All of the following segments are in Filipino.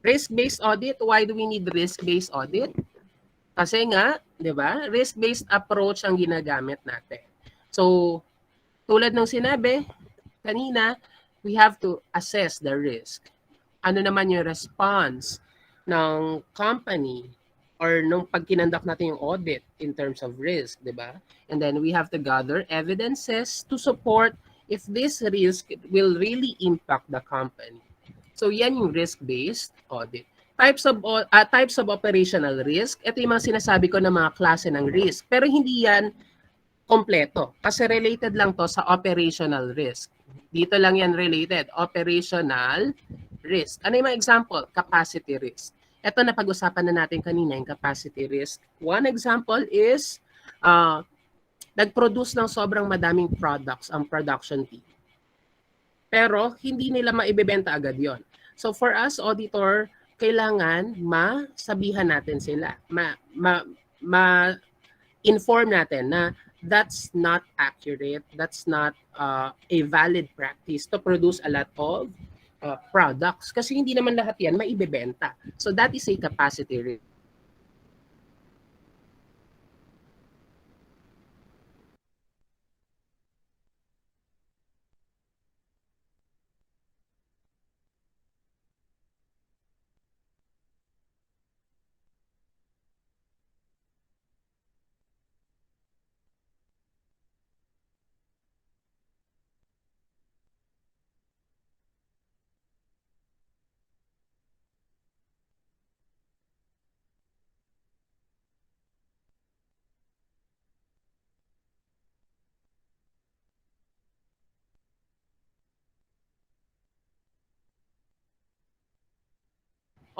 Risk-based audit, why do we need risk-based audit? Kasi nga, di ba, risk-based approach ang ginagamit natin. So, tulad ng sinabi kanina, we have to assess the risk. Ano naman yung response ng company or nung pag kinonduct natin yung audit in terms of risk, di ba? And then we have to gather evidences to support if this risk will really impact the company. So yan yung risk-based audit. Types of operational risk. Ito yung mga sinasabi ko na mga klase ng risk. Pero hindi yan kompleto. Kasi related lang to sa operational risk. Dito lang yan related. Operational risk. Ano yung mga example? Capacity risk. Ito na pag-usapan na natin kanina, yung capacity risk. One example is nag-produce ng sobrang madaming products ang production team. Pero hindi nila maibebenta agad yon. So for us, auditor, kailangan masabihan natin sila. Ma-inform natin na that's not accurate, that's not a valid practice to produce a lot of products kasi hindi naman lahat yan maibebenta. So that is a capacity risk.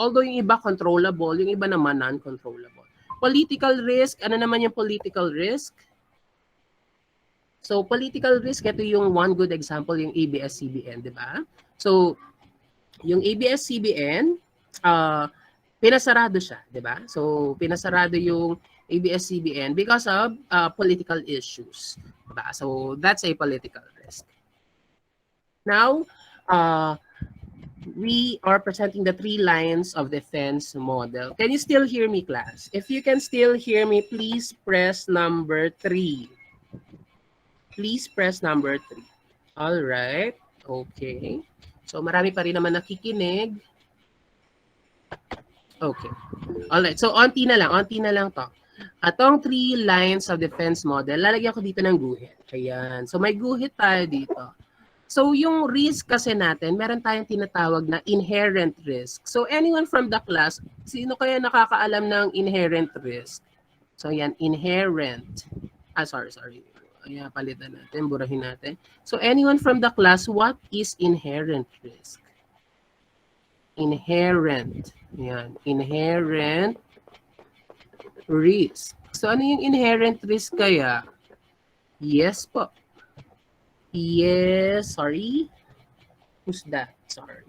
Although yung iba controllable, yung iba naman non-controllable. Political risk, ano naman yung political risk? So political risk, ito yung one good example, yung ABS-CBN, di ba? So yung ABS-CBN, pinasarado siya, di ba? So pinasarado yung ABS-CBN because of political issues. Diba? So that's a political risk. Now, we are presenting the 3 lines of defense model. Can you still hear me, class? If you can still hear me, please press number 3. Please press number 3. All right. Okay. So marami pa rin naman nakikinig. Okay. All right. So onti na lang to. Atong 3 lines of defense model, lalagyan ko dito ng guhit. Ayan. So may guhit tayo dito. So yung risk kasi natin, meron tayong tinatawag na inherent risk. So anyone from the class, sino kaya nakakaalam ng inherent risk? So yan, inherent. Sorry. Ayan, palitan natin, burahin natin. So anyone from the class, what is inherent risk? Inherent. Yan, inherent risk. So ano yung inherent risk kaya? Yes po. Yes, sorry. Who's that? Sorry.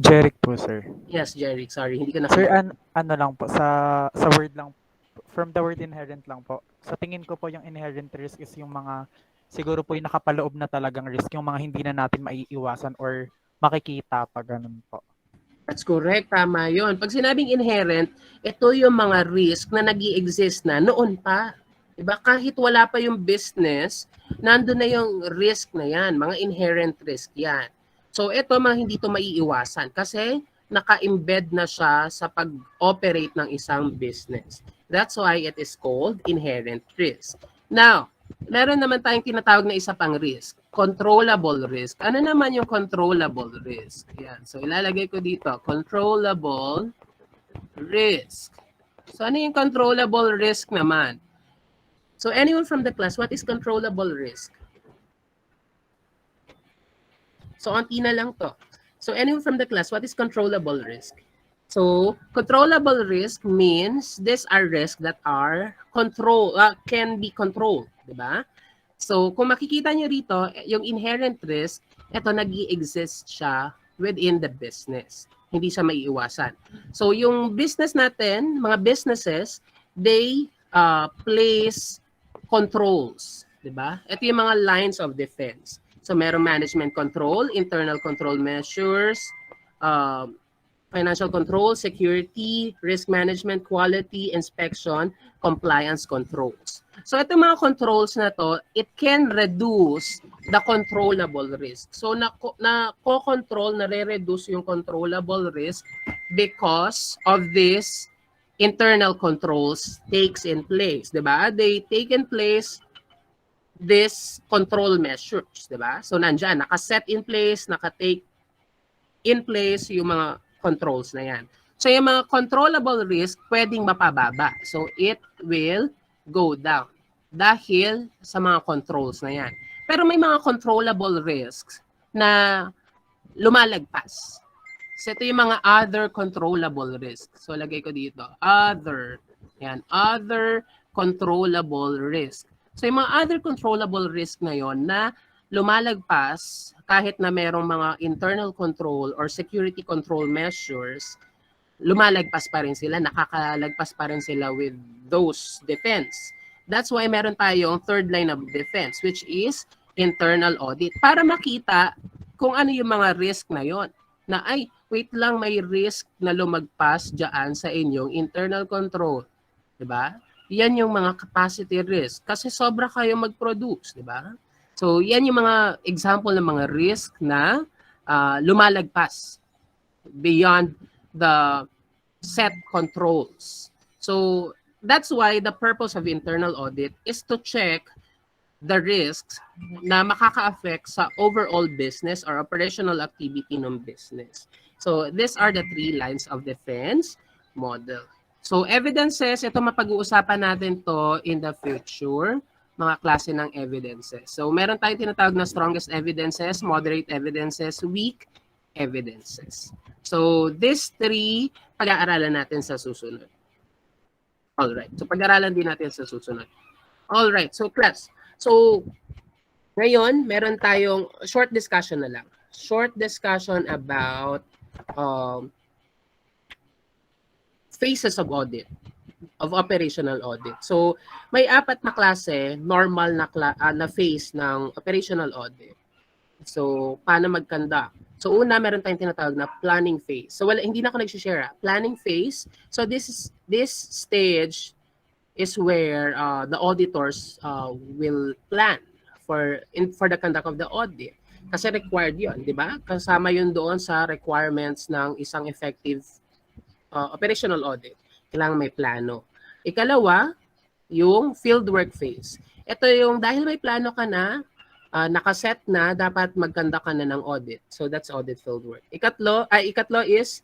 Jeric po, sir. Yes, Jeric. Sorry, hindi ko na. Sir, ano lang po, sa word lang, from the word inherent lang po. Sa tingin ko po yung inherent risk is yung mga, siguro po yung nakapaloob na talagang risk, yung mga hindi na natin maiiwasan or makikita pa, ganun po. That's correct. Tama yun. Pag sinabing inherent, ito yung mga risk na nag-i-exist na noon pa. Diba? Kahit wala pa yung business, nandun na yung risk na yan. Mga inherent risk yan. So ito, mga hindi to maiiwasan kasi naka-embed na siya sa pag-operate ng isang business. That's why it is called inherent risk. Now, meron naman tayong tinatawag na isa pang risk. Controllable risk. Ano naman yung controllable risk? Yan. So ilalagay ko dito, controllable risk. So ano yung controllable risk naman? So anyone from the class, what is controllable risk? So onti na lang to. So anyone from the class, what is controllable risk? So controllable risk means these are risks that are can be controlled, di ba? So kung makikita niyo rito, yung inherent risk, ito nag-i-exist siya within the business. Hindi siya maiiwasan. So yung business natin, mga businesses, they place controls, di ba? Ito yung mga lines of defense. So merong management control, internal control measures, financial control, security, risk management, quality, inspection, compliance controls. So ito mga controls na to, it can reduce the controllable risk. So na-control, nare-reduce yung controllable risk because of this internal controls takes in place, 'di ba? They take in place this control measures, 'di ba? So nandiyan, naka-set in place, naka-take in place yung mga controls na yan. So yung mga controllable risk, pwedeng mapababa. So it will go down dahil sa mga controls na yan. Pero may mga controllable risks na lumalagpas. So ito yung mga other controllable risks. So lagay ko dito, other. Yan, other controllable risk. So yung mga other controllable risk na yon na lumalagpas kahit na merong mga internal control or security control measures, lumalagpas pa rin sila, nakakalagpas pa rin sila with those defense. That's why meron tayong third line of defense, which is internal audit. Para makita kung ano yung mga risk na yon. Na ay, wait lang, may risk na lumagpas dyan sa inyong internal control. Diba? Yan yung mga capacity risk. Kasi sobra kayo mag-produce. Diba? So, yan yung mga example ng mga risk na lumalagpas beyond the set controls. So, that's why the purpose of internal audit is to check the risks na makaka-affect sa overall business or operational activity ng business. So, these are the 3 lines of defense model. So, evidences, ito mapag-uusapan natin to in the future, mga klase ng evidences. So, meron tayong tinatawag na strongest evidences, moderate evidences, weak evidences. So, these 3, pag-aaralan natin sa susunod. Alright. So, pag-aaralan din natin sa susunod. Alright. So, class. So, ngayon, meron tayong short discussion na lang. Short discussion about phases of audit, of operational audit. So, may 4 na klase, normal na phase ng operational audit. So, paano mag-conduct? So, una, meron tayong tinatawag na planning phase. So, hindi na ako nag-share. Planning phase. So, this stage is where the auditors will plan for the conduct of the audit. Kasi required yun, di ba? Kasama yun doon sa requirements ng isang effective operational audit. Kailangan may plano. Ikalawa, yung fieldwork phase. Ito yung dahil may plano ka na, nakaset na, dapat mag-conduct ka na ng audit. So that's audit fieldwork. Ikatlo is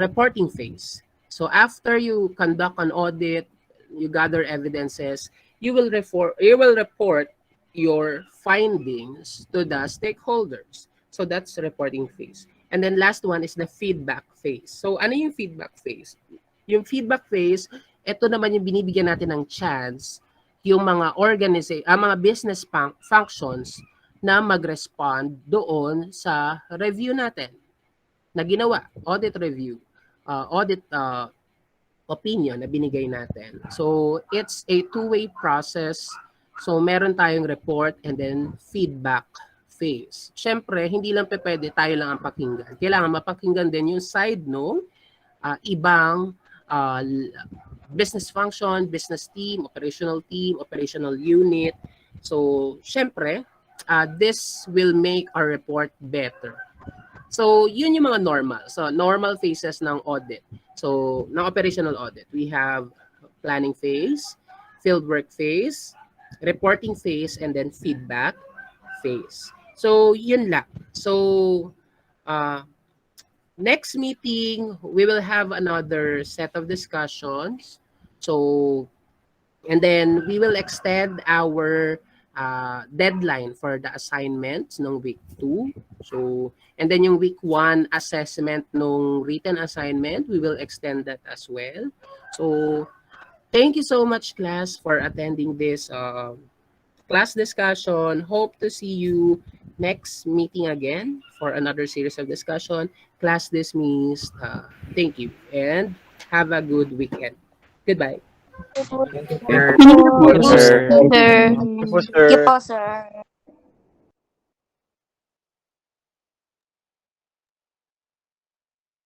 reporting phase. So after you conduct an audit, you gather evidences, you will report your findings to the stakeholders. So that's reporting phase. And then last one is the feedback phase. So ano yung feedback phase? Yung feedback phase, ito naman yung binibigyan natin ng chance yung mga mga business functions na mag-respond doon sa review natin na ginawa, audit review, audit opinion na binigay natin. So it's a two-way process. So meron tayong report and then feedback phase. Siyempre, hindi lang pwede tayo lang ang pakinggan. Kailangan mapakinggan din yung side no ibang business function, business team, operational unit. So, syempre, this will make our report better. So, yun yung mga normal. So, normal phases ng audit. So, ng operational audit. We have planning phase, fieldwork phase, reporting phase, and then feedback phase. So, yun lang. So, next meeting, we will have another set of discussions. So, and then we will extend our deadline for the assignments ng week 2. So, and then yung week 1 assessment nung written assignment, we will extend that as well. So, thank you so much, class, for attending this class discussion. Hope to see you next meeting again for another series of discussion. Class dismissed. Thank you and have a good weekend. Goodbye. Thank you, Thank sir. you po, Thank you, sir. sir. Thank you po, sir. Thank you po, sir.